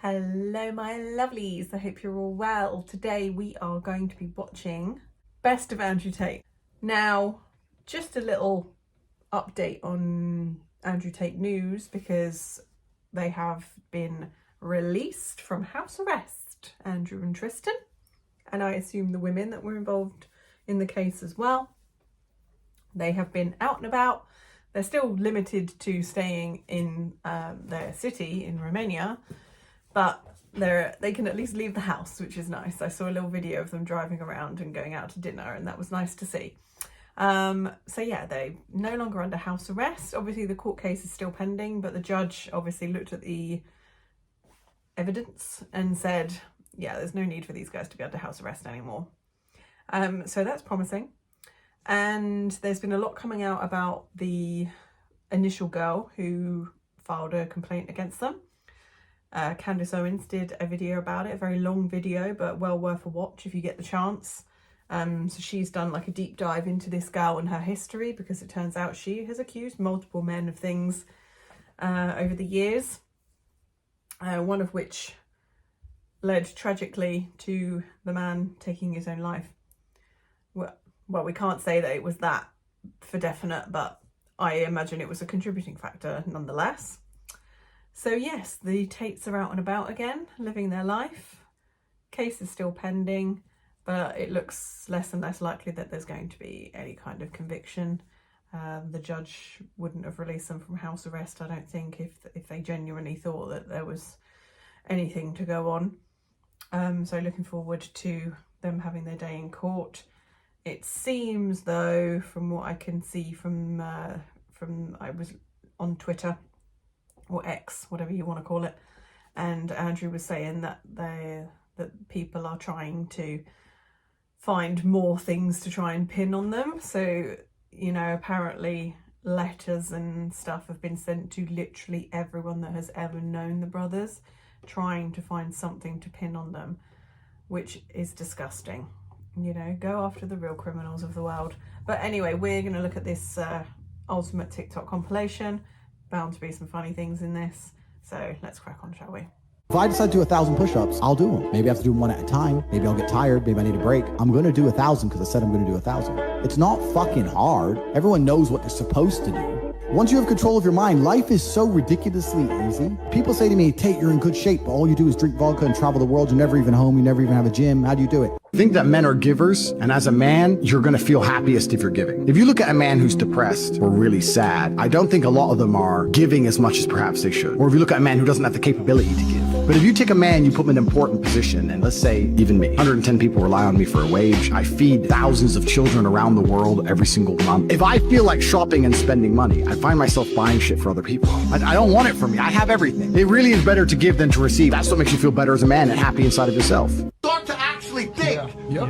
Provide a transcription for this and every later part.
Hello my lovelies, I hope you're all well. Today we are going to be watching Best of Andrew Tate. Now, just a little update on Andrew Tate news because they have been released from house arrest, Andrew and Tristan, and I assume the women that were involved in the case as well. They have been out and about. They're still limited to staying in their city in Romania, but they can at least leave the house, which is nice. I saw a little video of them driving around and going out to dinner, and that was nice to see. So yeah, they're no longer under house arrest. Obviously the court case is still pending, but the judge obviously looked at the evidence and said, yeah, there's no need for these guys to be under house arrest anymore. So that's promising. And there's been a lot coming out about the initial girl who filed a complaint against them. Candace Owens did a video about it, a very long video, but well worth a watch if you get the chance. So she's done like a deep dive into this girl and her history, because it turns out she has accused multiple men of things over the years, one of which led tragically to the man taking his own life. Well, we can't say that it was that for definite, but I imagine it was a contributing factor nonetheless. So yes, the Tates are out and about again, living their life. Case is still pending, but it looks less and less likely that there's going to be any kind of conviction. The judge wouldn't have released them from house arrest, I don't think, if they genuinely thought that there was anything to go on. So looking forward to them having their day in court. It seems, though, from what I can see from I was on Twitter, or X, whatever you want to call it, and Andrew was saying that people are trying to find more things to try and pin on them. So, you know, apparently letters and stuff have been sent to literally everyone that has ever known the brothers, trying to find something to pin on them, which is disgusting. You know, go after the real criminals of the world. But anyway, we're going to look at this ultimate TikTok compilation. Bound to be some funny things in this. So let's crack on, shall we? If I decide to do 1,000 push-ups, I'll do them. Maybe I have to do them one at a time. Maybe I'll get tired. Maybe I need a break. I'm going to do 1,000 because I said I'm going to do 1,000. It's not fucking hard. Everyone knows what they're supposed to do. Once you have control of your mind, life is so ridiculously easy. People say to me, Tate, you're in good shape, but all you do is drink vodka and travel the world. You're never even home. You never even have a gym. How do you do it? I think that men are givers, and as a man, you're going to feel happiest if you're giving. If you look at a man who's depressed or really sad, I don't think a lot of them are giving as much as perhaps they should. Or if you look at a man who doesn't have the capability to give. But if you take a man, you put him in an important position, and let's say even me, 110 people rely on me for a wage. I feed thousands of children around the world every single month. If I feel like shopping and spending money, I find myself buying shit for other people. I don't want it for me. I have everything. It really is better to give than to receive. That's what makes you feel better as a man and happy inside of yourself. Start to actually think.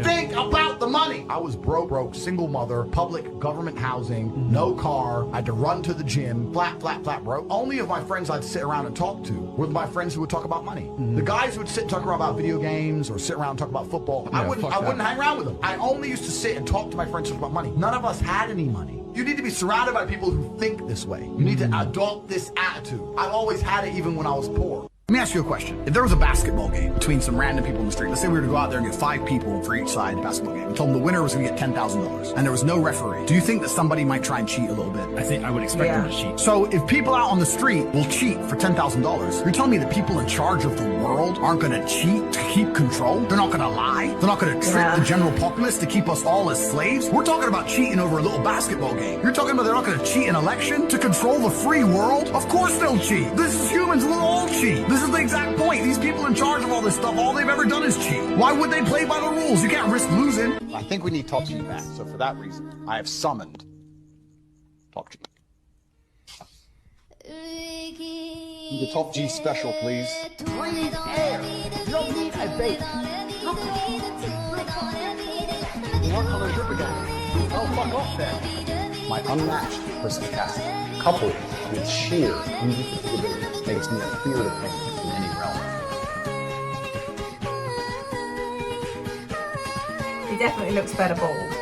Think about the money. I was broke, single mother, public government housing, no car. I had to run to the gym, flat broke. Only of my friends I'd sit around and talk to were my friends who would talk about money. The guys who would sit and talk around about video games or sit around and talk about football, I wouldn't hang around with them. I only used to sit and talk to my friends about money. None of us had any money. You need to be surrounded by people who think this way. You need to adopt this attitude. I've always had it even when I was poor. Let me ask you a question. If there was a basketball game between some random people in the street, let's say we were to go out there and get 5 people for each side of the basketball game, and told them the winner was going to get $10,000, and there was no referee, do you think that somebody might try and cheat a little bit? I think I would expect them to cheat. So if people out on the street will cheat for $10,000, you're telling me the people in charge of the world aren't going to cheat to keep control? They're not going to lie? They're not going to trick the general populace to keep us all as slaves? We're talking about cheating over a little basketball game. You're talking about they're not going to cheat an election to control the free world? Of course they'll cheat. This is humans. We'll all cheat. This is the exact point. These people in charge of all this stuff, all they've ever done is cheat. Why would they play by the rules? You can't risk losing. I think we need Top G back. So for that reason, I have summoned Top G. The Top G special, please. Breathe air. You don't need a bait. Work on a drip again. Oh, fuck off there. My unmatched perspicacity, coupled with sheer indefatigability, makes me a fear of pain in any realm. He definitely looks better bald.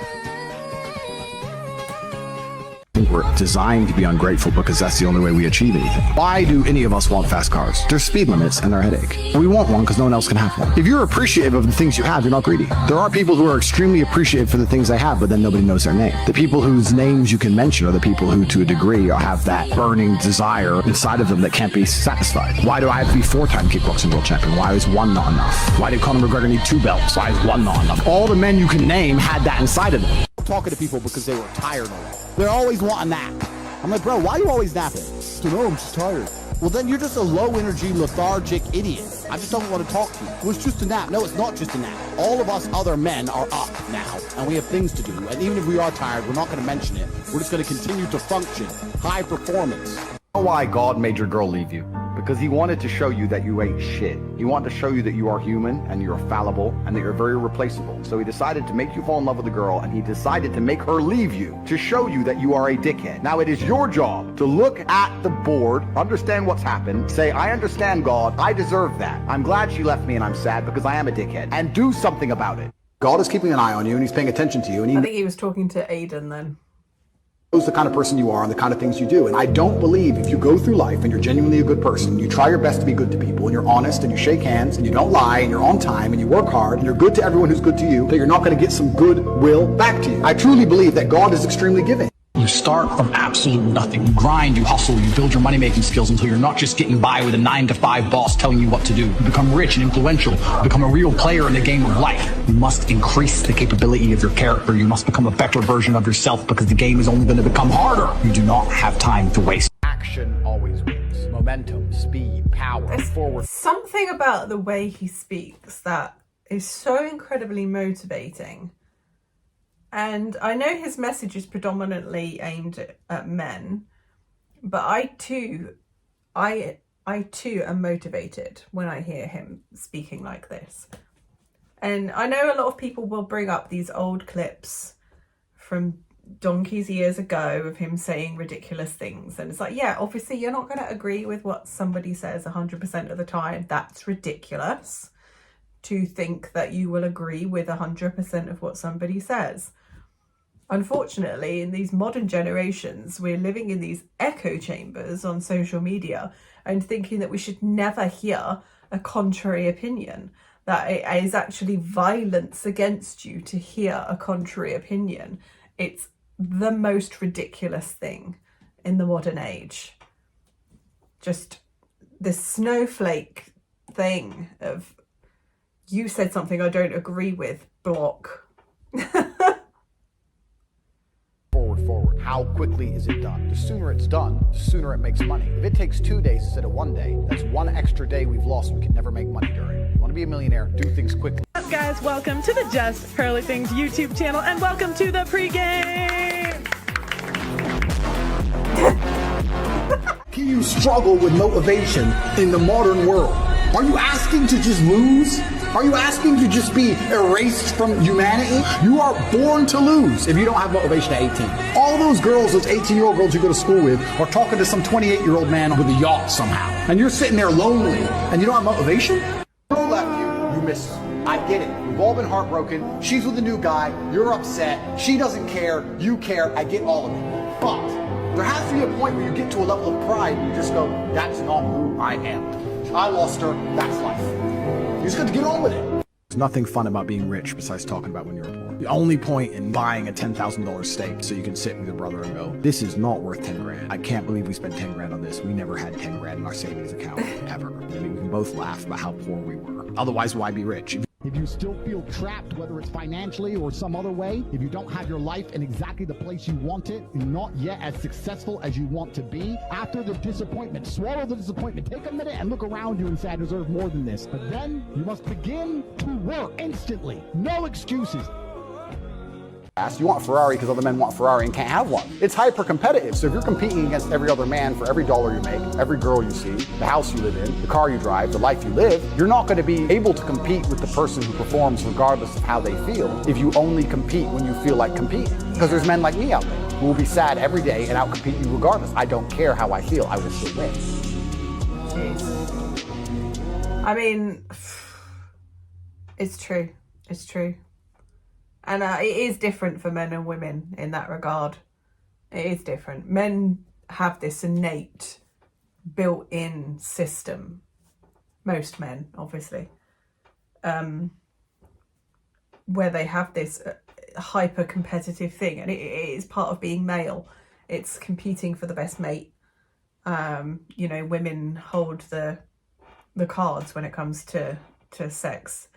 We're designed to be ungrateful because that's the only way we achieve anything. Why do any of us want fast cars? There's speed limits and they're a headache. We want one because no one else can have one. If you're appreciative of the things you have, you're not greedy. There are people who are extremely appreciative for the things they have, but then nobody knows their name. The people whose names you can mention are the people who, to a degree, have that burning desire inside of them that can't be satisfied. Why do I have to be 4-time kickboxing world champion? Why is one not enough? Why did Conor McGregor need 2 belts? Why is one not enough? All the men you can name had that inside of them. Talking to people because they were tired of it. They're always wanting that. I'm like, bro, why are you always napping? I don't know, I'm just tired. Well, then you're just a low-energy, lethargic idiot. I just don't want to talk to you. Well, it's just a nap. No, it's not just a nap. All of us other men are up now, and we have things to do. And even if we are tired, we're not going to mention it. We're just going to continue to function. High performance. You know why God made your girl leave you? Because he wanted to show you that you ain't shit. He wanted to show you that you are human and you're fallible and that you're very replaceable. So he decided to make you fall in love with a girl, and he decided to make her leave you to show you that you are a dickhead. Now it is your job to look at the board, understand what's happened, say, I understand, God, I deserve that. I'm glad she left me and I'm sad because I am a dickhead, and do something about it. God is keeping an eye on you and he's paying attention to you. And I think he was talking to Aiden then. Knows the kind of person you are and the kind of things you do. And I don't believe if you go through life and you're genuinely a good person, you try your best to be good to people, and you're honest and you shake hands and you don't lie and you're on time and you work hard and you're good to everyone who's good to you, that you're not going to get some goodwill back to you. I truly believe that God is extremely giving. You start from absolute nothing. You grind, you hustle, you build your money-making skills until you're not just getting by with a 9-to-5 boss telling you what to do. You become rich and influential. You become a real player in the game of life. You must increase the capability of your character. You must become a better version of yourself because the game is only going to become harder. You do not have time to waste. Action always wins. Momentum, speed, power, There's forward. something about the way he speaks that is so incredibly motivating. And I know his message is predominantly aimed at men, but I too am motivated when I hear him speaking like this. And I know a lot of people will bring up these old clips from donkey's years ago of him saying ridiculous things. And it's like, yeah, obviously you're not going to agree with what somebody says 100% of the time. That's ridiculous to think that you will agree with 100% of what somebody says. Unfortunately, in these modern generations, we're living in these echo chambers on social media and thinking that we should never hear a contrary opinion, that it is actually violence against you to hear a contrary opinion. It's the most ridiculous thing in the modern age. Just this snowflake thing of, you said something I don't agree with, block. Forward. How quickly is it done? The sooner it's done, the sooner it makes money. If it takes 2 days instead of 1 day, that's 1 extra day we've lost we can never make money during. You want to be a millionaire, do things quickly. What's up, guys? Welcome to the Just Pearly Things YouTube channel, and welcome to the pregame. Can you struggle with motivation in the modern world? Are you asking to just lose? Are you asking to just be erased from humanity? You are born to lose if you don't have motivation at 18. All those girls, those 18-year-old girls you go to school with, are talking to some 28-year-old man with a yacht somehow. And you're sitting there lonely and you don't have motivation? Girl left you, you miss her. I get it. We've all been heartbroken. She's with a new guy. You're upset. She doesn't care. You care. I get all of it. But there has to be a point where you get to a level of pride and you just go, that's not who I am. I lost her. That's life. You just got to get on with it. There's nothing fun about being rich besides talking about when you're poor. The only point in buying a $10,000 steak so you can sit with your brother and go, this is not worth 10 grand. I can't believe we spent 10 grand on this. We never had 10 grand in our savings account, ever. I mean, we can both laugh about how poor we were. Otherwise, why be rich? If you still feel trapped, whether it's financially or some other way, if you don't have your life in exactly the place you want it, you're not yet as successful as you want to be, after the disappointment, swallow the disappointment. Take a minute and look around you and say, I deserve more than this. But then you must begin to work instantly. No excuses. You want a Ferrari because other men want a Ferrari and can't have one. It's hyper competitive. So if you're competing against every other man for every dollar you make, every girl you see, the house you live in, the car you drive, the life you live, you're not going to be able to compete with the person who performs regardless of how they feel if you only compete when you feel like competing. Because there's men like me out there who will be sad every day and outcompete you regardless. I don't care how I feel. I will still win. Jeez. I mean, it's true. It's true. And it is different for men and women in that regard. It is different. Men have this innate built-in system. Most men, obviously. Where they have this hyper competitive thing, and it is part of being male. It's competing for the best mate. You know, women hold the cards when it comes to sex.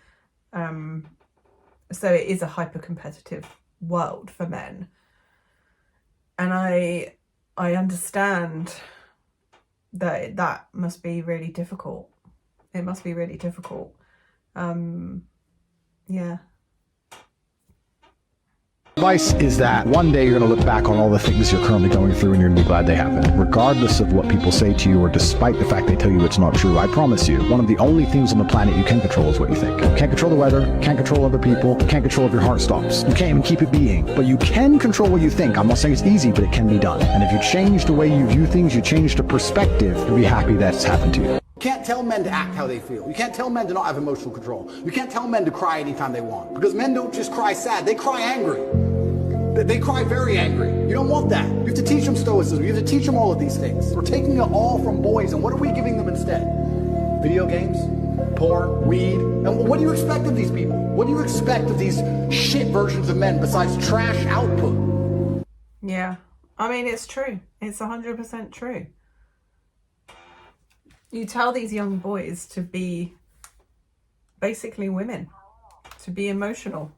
So it is a hyper competitive world for men, and I understand that must be really difficult. It must be really difficult. Yeah. Advice is that one day you're going to look back on all the things you're currently going through and you're going to be glad they happened, regardless of what people say to you or despite the fact they tell you it's not true. I promise you, one of the only things on the planet you can control is what you think. You can't control the weather, can't control other people, can't control if your heart stops. You can't even keep it beating, but you can control what you think. I'm not saying it's easy, but it can be done. And if you change the way you view things, you change the perspective, you'll be happy that's happened to you. You can't tell men to act how they feel. You can't tell men to not have emotional control. You can't tell men to cry anytime they want. Because men don't just cry sad, they cry angry. They cry very angry. You don't want that. You have to teach them stoicism. You have to teach them all of these things. We're taking it all from boys, and what are we giving them instead? Video games, porn, weed. And what do you expect of these people? What do you expect of these shit versions of men besides trash output? Yeah. I mean, it's true. It's 100% true. You tell these young boys to be basically women, to be emotional,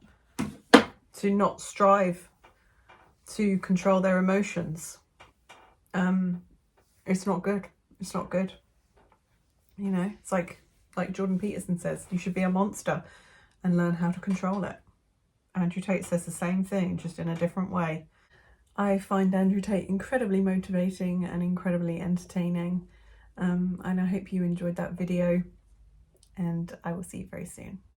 to not strive to control their emotions. It's not good. It's not good. You know, it's like Jordan Peterson says, you should be a monster and learn how to control it. Andrew Tate says the same thing, just in a different way. I find Andrew Tate incredibly motivating and incredibly entertaining. And I hope you enjoyed that video, and I will see you very soon.